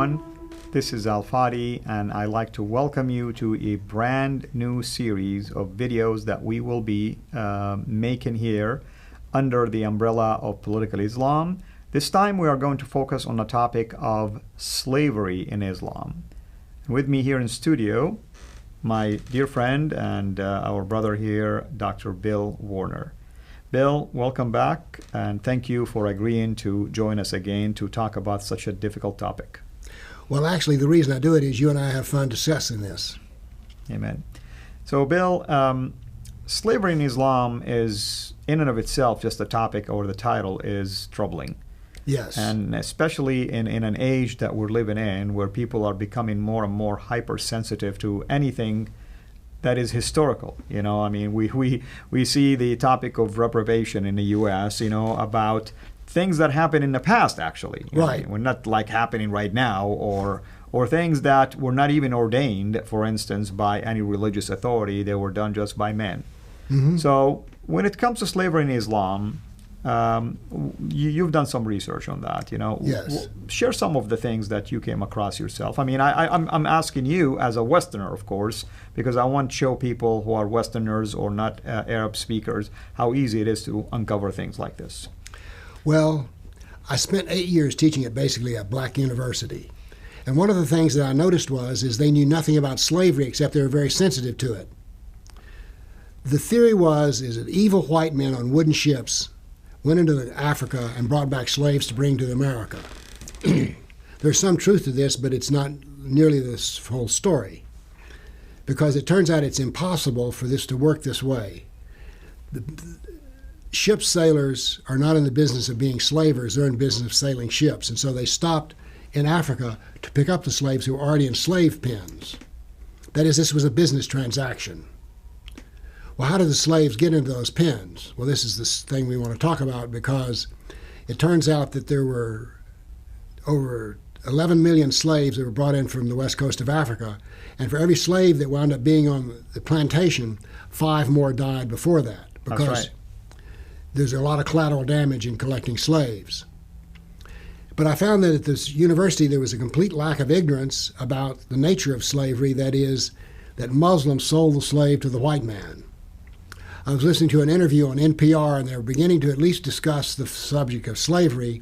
everyone. This is Al Fadi, and I'd like to welcome you to a brand new series of videos that we will be making here under the umbrella of political Islam. This time we are going to focus on the topic of slavery in Islam. With me here in studio, my dear friend and our brother here, Dr. Bill Warner. Bill, welcome back, and thank you for agreeing to join us again to talk about such a difficult topic. Well, actually, the reason I do it is you and I have fun discussing this. Amen. So, Bill, slavery in Islam is, in and of itself, just the topic or the title is troubling. Yes. And especially in an age that we're living in where people are becoming more and more hypersensitive to anything that is historical. You know, I mean, we see the topic of reprobation in the U.S., about things that happened in the past, actually. Right. We're not like happening right now, or things that were not even ordained, for instance, by any religious authority. They were done just by men. Mm-hmm. So when it comes to slavery in Islam, you've done some research on that, Yes. Share some of the things that you came across yourself. I mean, I'm asking you as a Westerner, of course, because I want to show people who are Westerners or not Arab speakers how easy it is to uncover things like this. Well, I spent 8 years teaching at basically a black university. And one of the things that I noticed is they knew nothing about slavery except they were very sensitive to it. The theory is that evil white men on wooden ships went into Africa and brought back slaves to bring to America. There's some truth to this, but it's not nearly this whole story, because it turns out it's impossible for this to work this way. Ship sailors are not in the business of being slavers, they're in the business of sailing ships, and so they stopped in Africa to pick up the slaves who were already in slave pens. That is, this was a business transaction. Well, how did the slaves get into those pens? Well, this is this thing we want to talk about, because it turns out that there were over 11 million slaves that were brought in from the west coast of Africa, and for every slave that wound up being on the plantation, 5 more died before that, because That's right. There's a lot of collateral damage in collecting slaves. But I found that at this university there was a complete lack of ignorance about the nature of slavery, that is, that Muslims sold the slave to the white man. I was listening to an interview on NPR, and they were beginning to at least discuss the subject of slavery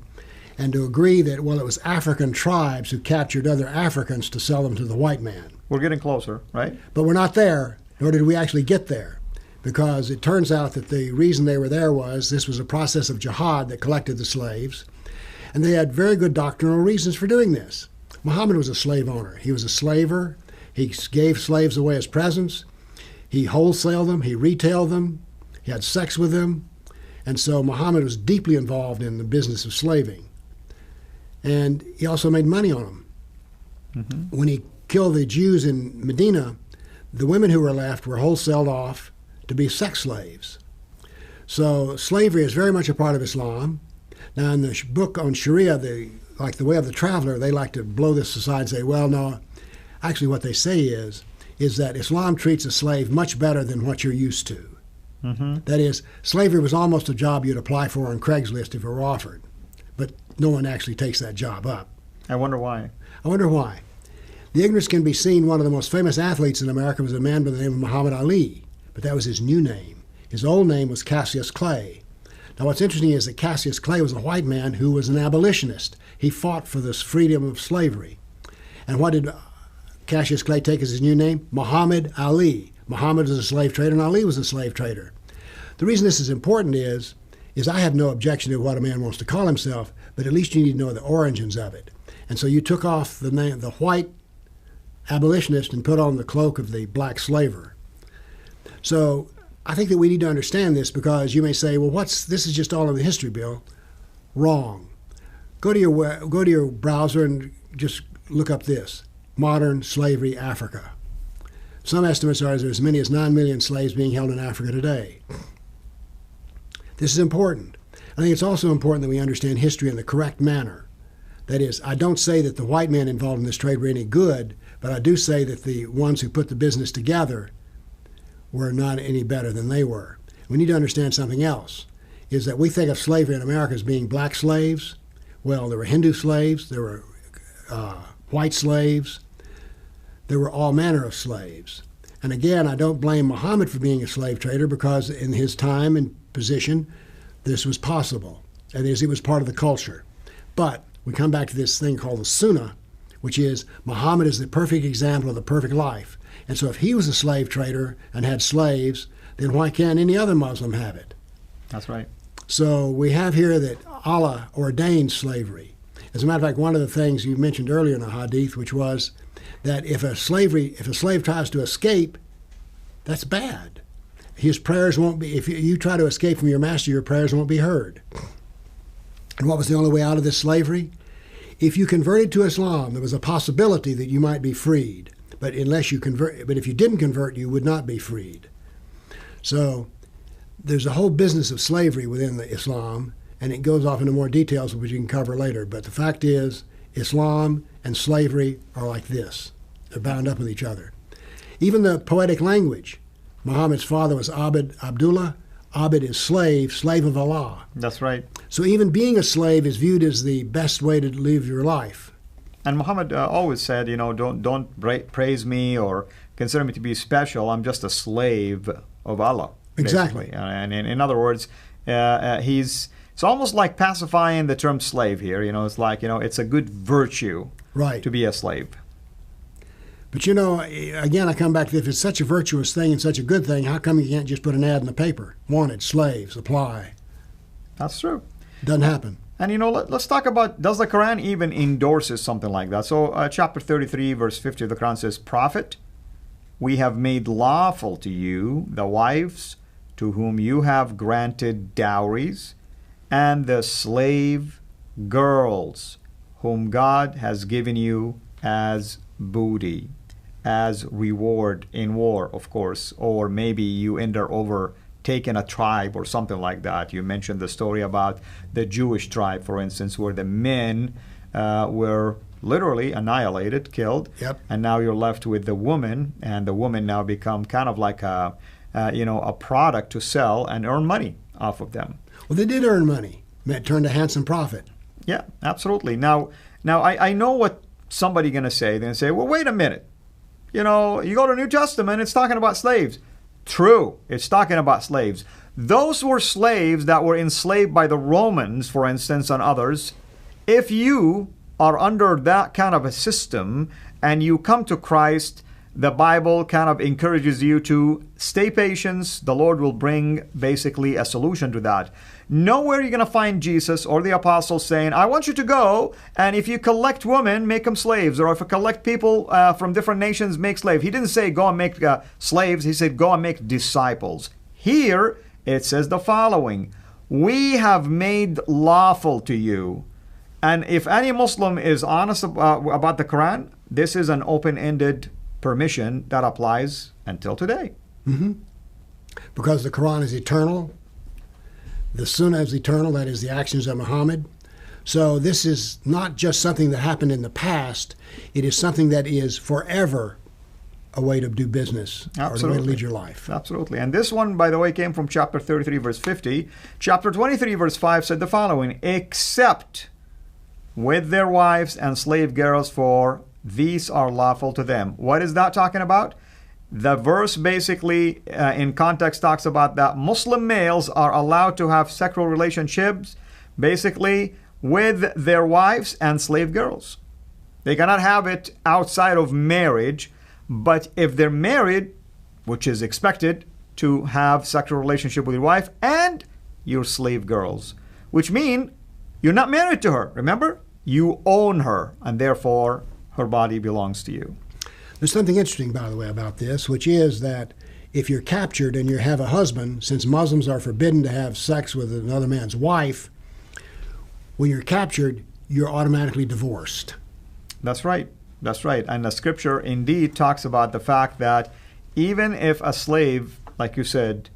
and to agree that, well, it was African tribes who captured other Africans to sell them to the white man. We're getting closer, right? But we're not there, nor did we actually get there, because it turns out that the reason they were there was this was a process of jihad that collected the slaves, and they had very good doctrinal reasons for doing this. Muhammad was a slave owner. He was a slaver. He gave slaves away as presents. He wholesaled them, he retailed them, he had sex with them, and so Muhammad was deeply involved in the business of slaving. And he also made money on them. Mm-hmm. When he killed the Jews in Medina, the women who were left were wholesaled off to be sex slaves. So slavery is very much a part of Islam. Now, in the book on Sharia, The Way of the Traveler, they like to blow this aside and say, well, no, actually what they say is that Islam treats a slave much better than what you're used to. Mm-hmm. That is, slavery was almost a job you'd apply for on Craigslist if it were offered. But no one actually takes that job up. I wonder why. The ignorance can be seen. One of the most famous athletes in America was a man by the name of Muhammad Ali, but that was his new name. His old name was Cassius Clay. Now what's interesting is that Cassius Clay was a white man who was an abolitionist. He fought for this freedom of slavery. And what did Cassius Clay take as his new name? Muhammad Ali. Muhammad was a slave trader and Ali was a slave trader. The reason this is important is I have no objection to what a man wants to call himself, but at least you need to know the origins of it. And so you took off the name, the white abolitionist, and put on the cloak of the black slaver. So I think that we need to understand this, because you may say, well, this is just all in the history, Bill. Wrong. Go to your browser and just look up this. Modern slavery, Africa. Some estimates are there's as many as 9 million slaves being held in Africa today. This is important. I think it's also important that we understand history in the correct manner. That is, I don't say that the white men involved in this trade were any good, but I do say that the ones who put the business together were not any better than they were. We need to understand something else, is that we think of slavery in America as being black slaves. Well, there were Hindu slaves, there were white slaves. There were all manner of slaves. And again, I don't blame Muhammad for being a slave trader, because in his time and position, this was possible. That is, it was part of the culture. But we come back to this thing called the Sunnah, which is Muhammad is the perfect example of the perfect life. And so if he was a slave trader and had slaves, then why can't any other Muslim have it? That's right. So we have here that Allah ordained slavery. As a matter of fact, one of the things you mentioned earlier in the hadith, which was that if a slave tries to escape, that's bad. His prayers won't be, if you try to escape from your master, your prayers won't be heard. And what was the only way out of this slavery? If you converted to Islam, there was a possibility that you might be freed. But if you didn't convert, you would not be freed. So there's a whole business of slavery within the Islam, and it goes off into more details, which you can cover later. But the fact is, Islam and slavery are like this. They're bound up with each other. Even the poetic language. Muhammad's father was Abdullah. Abd is slave, slave of Allah. That's right. So even being a slave is viewed as the best way to live your life. And Muhammad always said, don't praise me or consider me to be special. I'm just a slave of Allah. Exactly. Basically. And in other words, it's almost like pacifying the term slave here. It's like, it's a good virtue to be a slave. But again, I come back to, if it's such a virtuous thing and such a good thing, how come you can't just put an ad in the paper? Wanted, slaves, apply. That's true. Doesn't happen. And let's talk about, does the Quran even endorses something like that? So chapter 33, verse 50 of the Quran says, Prophet, we have made lawful to you the wives to whom you have granted dowries, and the slave girls whom God has given you as booty, as reward in war, of course, or maybe you end up overtaking a tribe or something like that. You mentioned the story about the Jewish tribe, for instance, where the men were literally annihilated, killed, and now you're left with the woman, and the woman now become kind of like a product to sell and earn money off of them. Well, they did earn money. It turned a handsome profit. Yeah, absolutely. Now I know what somebody going to say. They're going to say, well, wait a minute. You go to New Testament, it's talking about slaves. True, it's talking about slaves. Those were slaves that were enslaved by the Romans, for instance, and others. If you are under that kind of a system and you come to Christ, the Bible kind of encourages you to stay patient. The Lord will bring basically a solution to that. Nowhere you're going to find Jesus or the apostles saying, I want you to go, and if you collect women, make them slaves. Or if you collect people from different nations, make slaves. He didn't say go and make slaves. He said go and make disciples. Here it says the following. We have made lawful to you. And if any Muslim is honest about the Quran, this is an open-ended permission that applies until today. Mm-hmm. Because the Quran is eternal. The Sunnah is eternal, that is the actions of Muhammad. So this is not just something that happened in the past. It is something that is forever a way to do business. Absolutely. Or a way to lead your life. Absolutely. And this one, by the way, came from chapter 33, verse 50. Chapter 23, verse 5 said the following, except with their wives and slave girls, for these are lawful to them. What is that talking about? The verse basically in context talks about that Muslim males are allowed to have sexual relationships basically with their wives and slave girls. They cannot have it outside of marriage, but if they're married, which is expected to have sexual relationship with your wife and your slave girls, which mean you're not married to her, remember? You own her, and therefore her body belongs to you. There's something interesting, by the way, about this, which is that if you're captured and you have a husband, since Muslims are forbidden to have sex with another man's wife, when you're captured, you're automatically divorced. That's right. That's right. And the scripture indeed talks about the fact that even if a slave, like you said,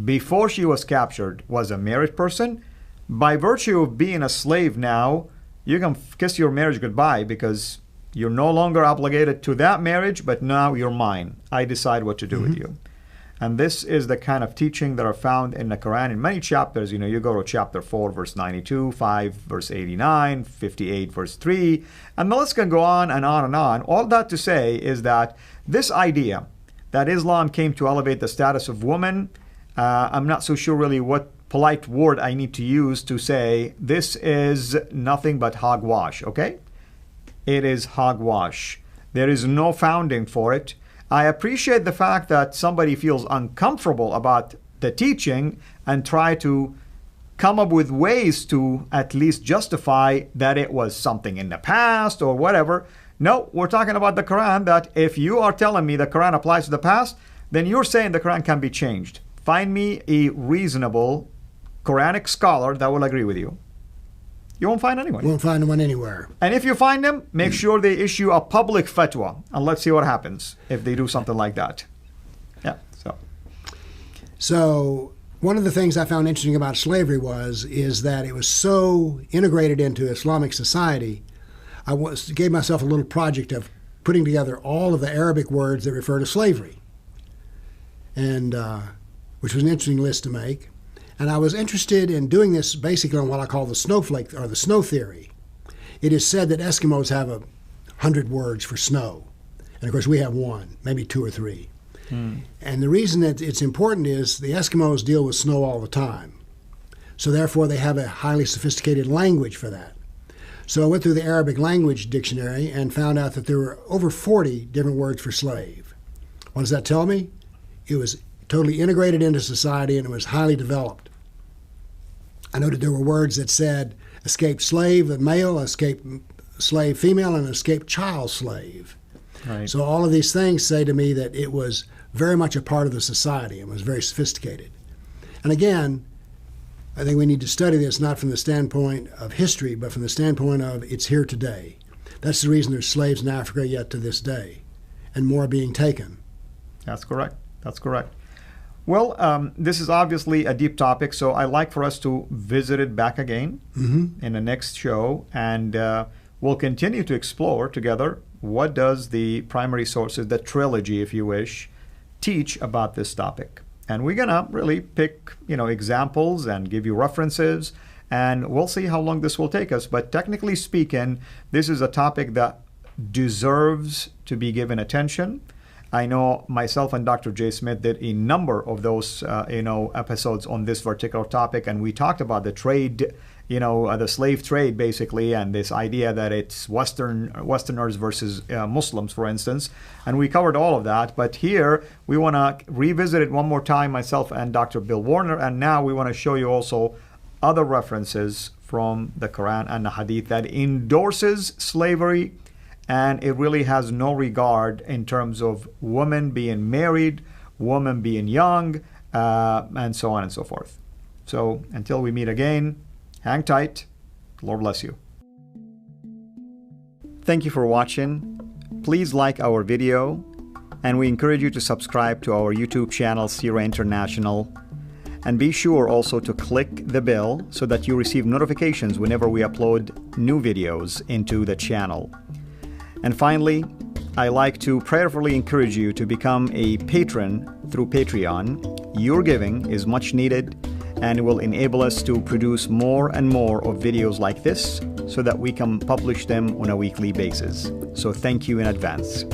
before she was captured, was a married person, by virtue of being a slave now, you can kiss your marriage goodbye because you're no longer obligated to that marriage, but now you're mine. I decide what to do with you. And this is the kind of teaching that are found in the Quran in many chapters. You go to chapter 4, verse 92, 5, verse 89, 58, verse 3, and the list can go on and on and on. All that to say is that this idea that Islam came to elevate the status of women, I'm not so sure really what polite word I need to use to say this is nothing but hogwash, okay? It is hogwash. There is no founding for it. I appreciate the fact that somebody feels uncomfortable about the teaching and try to come up with ways to at least justify that it was something in the past or whatever. No, we're talking about the Quran, that if you are telling me the Quran applies to the past, then you're saying the Quran can be changed. Find me a reasonable Quranic scholar that will agree with you. You won't find anyone. You won't find one anywhere. And if you find them, make sure they issue a public fatwa, and let's see what happens if they do something like that. Yeah. So one of the things I found interesting about slavery is that it was so integrated into Islamic society. I gave myself a little project of putting together all of the Arabic words that refer to slavery, and which was an interesting list to make. And I was interested in doing this basically on what I call the snowflake or the snow theory. It is said that Eskimos have 100 words for snow. And of course we have one, maybe 2 or 3. And the reason that it's important is the Eskimos deal with snow all the time. So therefore they have a highly sophisticated language for that. So I went through the Arabic language dictionary and found out that there were over 40 different words for slave. What does that tell me? It was totally integrated into society and it was highly developed. I noted there were words that said escaped slave, the male, escaped slave female, and escaped child slave. Right. So all of these things say to me that it was very much a part of the society and was very sophisticated. And again, I think we need to study this not from the standpoint of history, but from the standpoint of it's here today. That's the reason there's slaves in Africa yet to this day, and more being taken. That's correct. That's correct. Well, this is obviously a deep topic, so I'd like for us to visit it back again in the next show, and we'll continue to explore together what does the primary sources, the trilogy, if you wish, teach about this topic. And we're going to really pick, examples and give you references, and we'll see how long this will take us. But technically speaking, this is a topic that deserves to be given attention. I know myself and Dr. J. Smith did a number of those, episodes on this particular topic, and we talked about the trade, the slave trade, basically, and this idea that it's Westerners versus Muslims, for instance, and we covered all of that. But here, we want to revisit it one more time, myself and Dr. Bill Warner, and now we want to show you also other references from the Quran and the Hadith that endorses slavery. And it really has no regard in terms of women being married, women being young, and so on and so forth. So until we meet again, hang tight. Lord bless you. Thank you for watching. Please like our video, and we encourage you to subscribe to our YouTube channel, Sira International. And be sure also to click the bell so that you receive notifications whenever we upload new videos into the channel. And finally, I like to prayerfully encourage you to become a patron through Patreon. Your giving is much needed and it will enable us to produce more and more of videos like this so that we can publish them on a weekly basis. So thank you in advance.